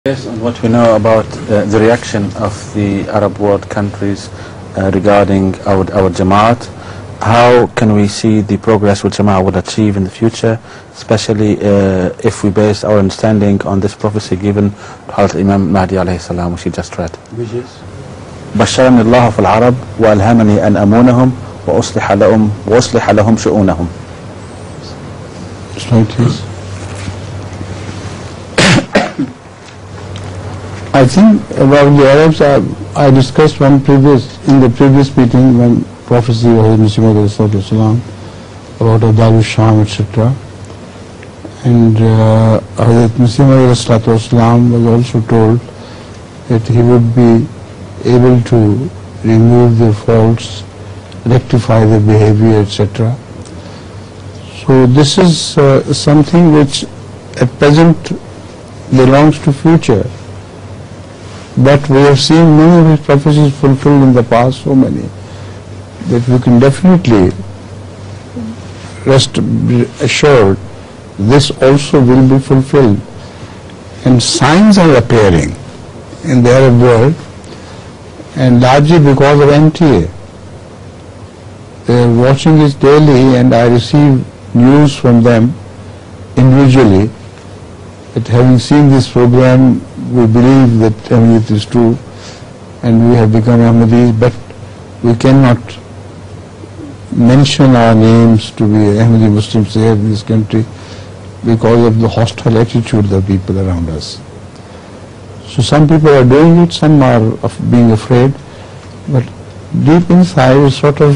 Based on what we know about the reaction of the Arab world countries regarding our Jamaat, how can we see the progress which Jamaat would achieve in the future, especially if we base our understanding on this prophecy given to Hazrat Imam Mahdi alayhi salam, which he just read? Which is? بشرني الله في العرب وألهمني أن أمونهم وأصلح لهم شؤونهم. I think about the Arabs, I discussed in the previous meeting when prophecy was Muslim about Adab Sham, etc. And Hazrat Muslim was also told that he would be able to remove their faults, rectify their behavior, etc. So this is something which at present belongs to future. But we have seen many of his prophecies fulfilled in the past, so many, that we can definitely rest assured this also will be fulfilled. And signs are appearing in the Arab world, and largely because of NTA. They are watching this daily, and I receive news from them individually that having seen this program, we believe that Ahmadiyyat is true and we have become Ahmadis, but we cannot mention our names to be Ahmadi Muslims here in this country because of the hostile attitude of the people around us. So some people are doing it, some are being afraid, but deep inside is sort of